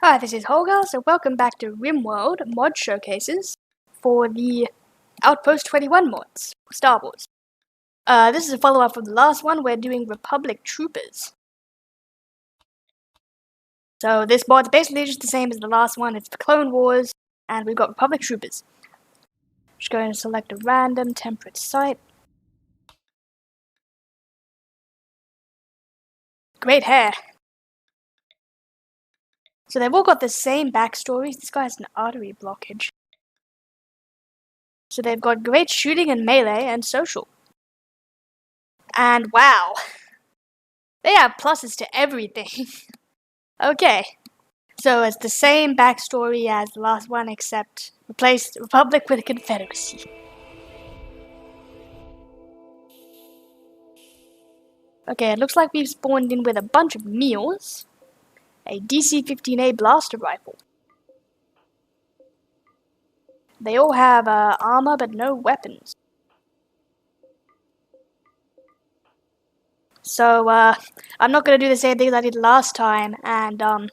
Hi, this is Holger, so welcome back to Rimworld mod showcases for the Outpost 21 mods for Star Wars. This is a follow-up from the last one. We're doing Republic Troopers. So this mod's basically just the same as the last one. It's the Clone Wars, and we've got Republic Troopers. Just going to select a random temperate site. Great hair. So they've all got the same backstories. This guy has an artery blockage. So they've got great shooting and melee and social. And wow, they have pluses to everything. Okay, so it's the same backstory as the last one, except replaced Republic with Confederacy. Okay, it looks like we've spawned in with a bunch of meals. A DC-15A blaster rifle. They all have armor but no weapons. So, I'm not going to do the same thing I did last time and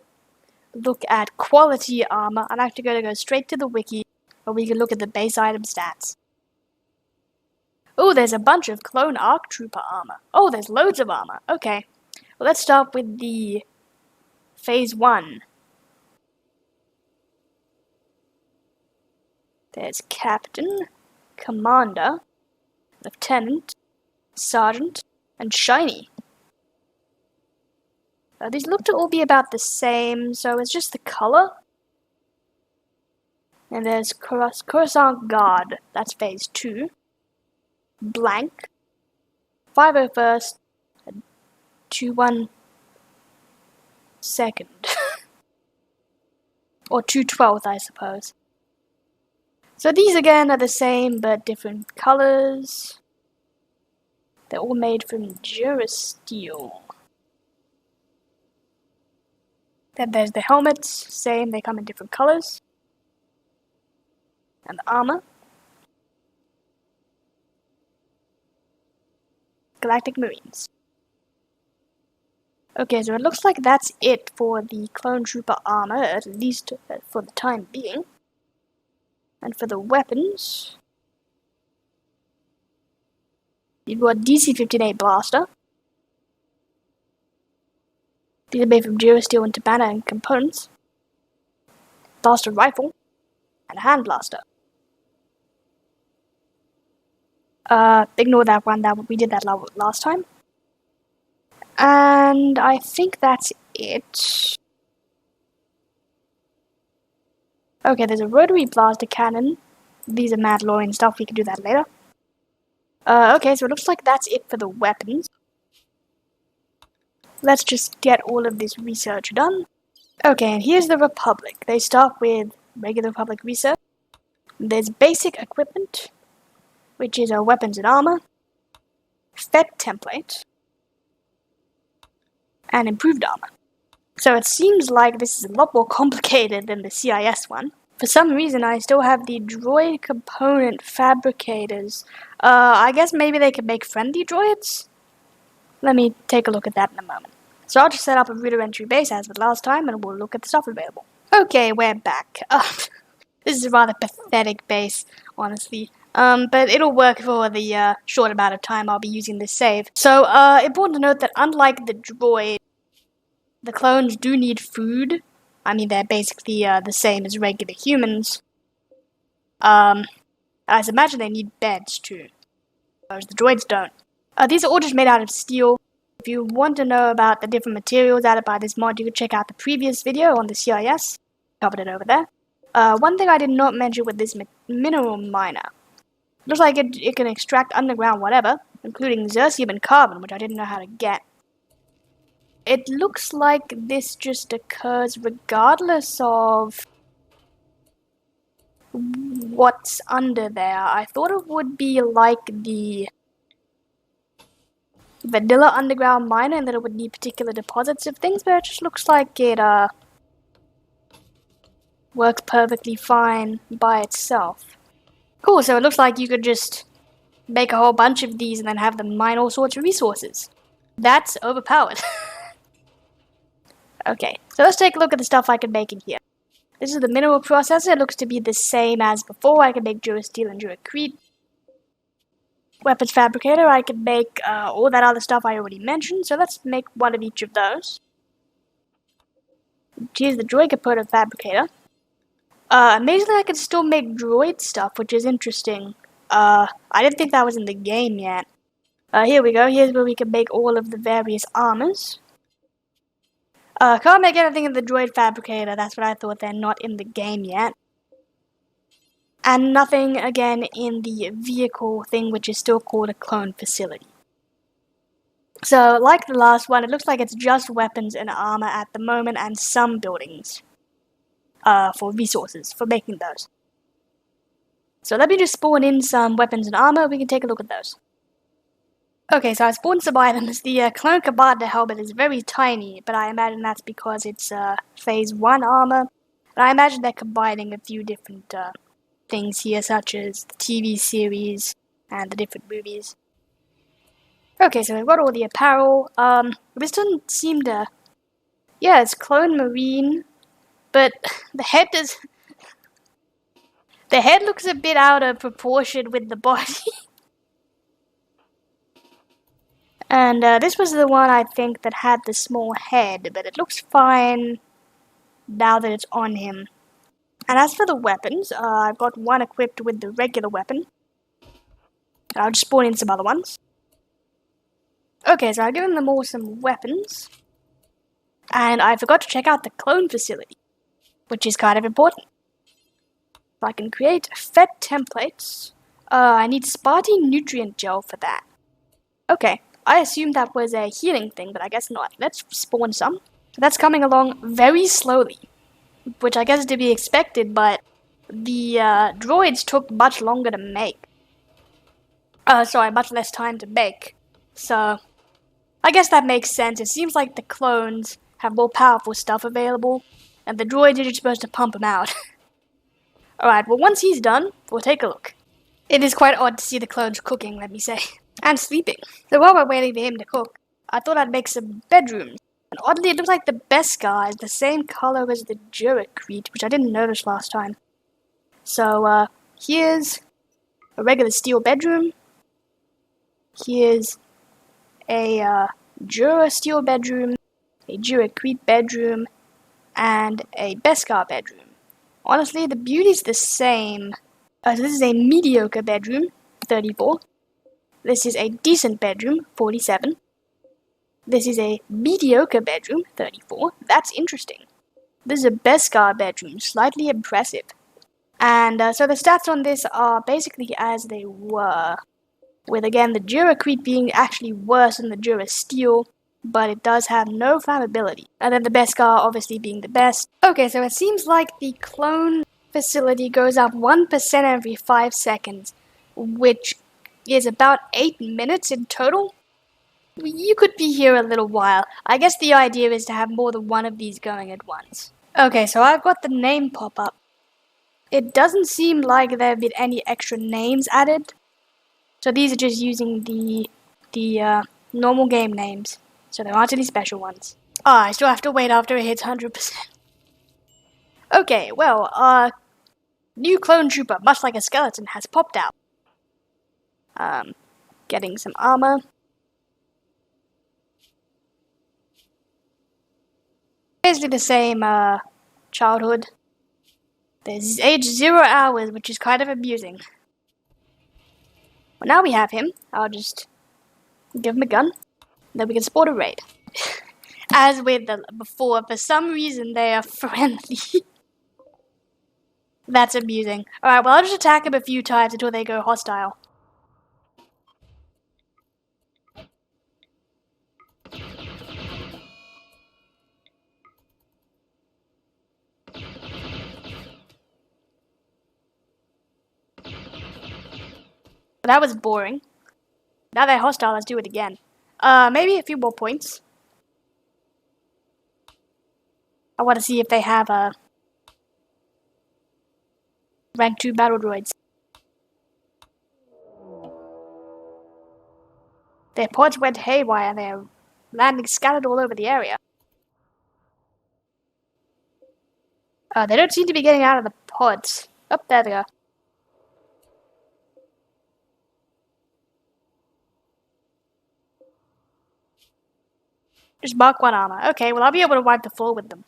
look at quality armor. I'm actually going to go straight to the wiki where we can look at the base item stats. Oh, there's a bunch of clone ARC Trooper armor. Oh, there's loads of armor. Okay. Well, let's start with the Phase 1. There's Captain, Commander, Lieutenant, Sergeant, and Shiny. These look to all be about the same, so it's just the color. And there's Coruscant Guard. That's Phase 2. Blank, 501st, and 21 second. Or 212th, I suppose. So these again are the same, but different colors. They're all made from Durasteel. Then there's the helmets, same, they come in different colors. And the armor. Galactic Marines. Okay, so it looks like that's it for the Clone Trooper armor, at least for the time being. And for the weapons, you've got DC-15A blaster. These are made from Durasteel and Tabana and components. Blaster rifle. And a hand blaster. Ignore that one, we did that last time. And I think that's it. Okay, there's a rotary blaster cannon. These are Mandalorian stuff, we can do that later. Okay, so it looks like that's it for the weapons. Let's just get all of this research done. Okay, and here's the Republic. They start with regular Republic research. There's basic equipment, which is weapons and armor, Fed template, and improved armor. So it seems like this is a lot more complicated than the CIS one. For some reason, I still have the droid component fabricators. I guess maybe they could make friendly droids? Let me take a look at that in a moment. So I'll just set up a rudimentary base as with last time, and we'll look at the stuff available. Okay, we're back. This is a rather pathetic base, honestly. But it'll work for the short amount of time I'll be using this save. So, important to note that unlike the droid, the clones do need food. I mean, they're basically the same as regular humans. I imagine they need beds too, whereas the droids don't. These are all just made out of steel. If you want to know about the different materials added by this mod, you can check out the previous video on the CIS. Covered it over there. One thing I did not mention with this mineral miner. Looks like it can extract underground whatever, including zirconium and carbon, which I didn't know how to get. It looks like this just occurs regardless of what's under there. I thought it would be like the vanilla underground miner and that it would need particular deposits of things, but it just looks like it works perfectly fine by itself. Cool, so it looks like you could just make a whole bunch of these and then have them mine all sorts of resources. That's overpowered. Okay, so let's take a look at the stuff I can make in here. This is the mineral processor. It looks to be the same as before. I can make durasteel and duracrete. Weapons fabricator, I can make all that other stuff I already mentioned, so let's make one of each of those. Here's the droid component fabricator. Amazingly, I can still make droid stuff, which is interesting. I didn't think that was in the game yet. Here we go. Here's where we can make all of the various armors. Can't make anything in the droid fabricator. That's what I thought. They're not in the game yet. And nothing, again, in the vehicle thing, which is still called a clone facility. So, like the last one, it looks like it's just weapons and armor at the moment, and some buildings. For resources, for making those. So let me just spawn in some weapons and armor. We can take a look at those. Okay, so I spawned some items. The clone commander helmet is very tiny, but I imagine that's because it's phase 1 armor. And I imagine they're combining a few different things here, such as the TV series and the different movies. Okay, so we've got all the apparel. This doesn't seem to... Yeah, it's clone marine, but the head is... The head looks a bit out of proportion with the body. And this was the one, I think, that had the small head, but it looks fine now that it's on him. And as for the weapons, I've got one equipped with the regular weapon. And I'll just spawn in some other ones. Okay, so I've given them all some weapons. And I forgot to check out the clone facility, which is kind of important. So I can create fed templates. I need Sparty nutrient gel for that. Okay, I assumed that was a healing thing, but I guess not. Let's spawn some. So that's coming along very slowly, which I guess is to be expected, but the droids took much longer to make. Sorry, much less time to make. So, I guess that makes sense. It seems like the clones have more powerful stuff available, and the droids are just supposed to pump them out. Alright, well once he's done, we'll take a look. It is quite odd to see the clones cooking, let me say. And sleeping. So while we're waiting for him to cook, I thought I'd make some bedrooms. And oddly, it looks like the Beskar is the same color as the duracrete, which I didn't notice last time. So, here's a regular steel bedroom. Here's a Dura steel bedroom, a duracrete bedroom, and a Beskar bedroom. Honestly, the beauty's the same. So this is a mediocre bedroom, 34. This is a decent bedroom, 47. This is a mediocre bedroom, 34. That's interesting. This is a Beskar bedroom, slightly impressive. And so the stats on this are basically as they were. With, again, the duracrete being actually worse than the durasteel, but it does have no flammability. And then the Beskar obviously being the best. Okay, so it seems like the clone facility goes up 1% every 5 seconds, which is about 8 minutes in total. You could be here a little while. I guess the idea is to have more than one of these going at once. Okay, so I've got the name pop up. It doesn't seem like there have been any extra names added. So these are just using the normal game names. So there aren't any special ones. I still have to wait after it hits 100%. Okay, well, new clone trooper, much like a skeleton, has popped out. Getting some armor. Basically the same, childhood. There's age 0 hours, which is kind of amusing. Well, now we have him. I'll just give him a gun. Then we can sport a raid. As with the before, for some reason they are friendly. That's amusing. Alright, well I'll just attack him a few times until they go hostile. That was boring. Now they're hostile, let's do it again. Maybe a few more points. I want to see if they have rank 2 battle droids. Their pods went haywire and they're landing scattered all over the area. They don't seem to be getting out of the pods. Oh, there they go. Just Mark 1 armor. Okay, well I'll be able to wipe the floor with them.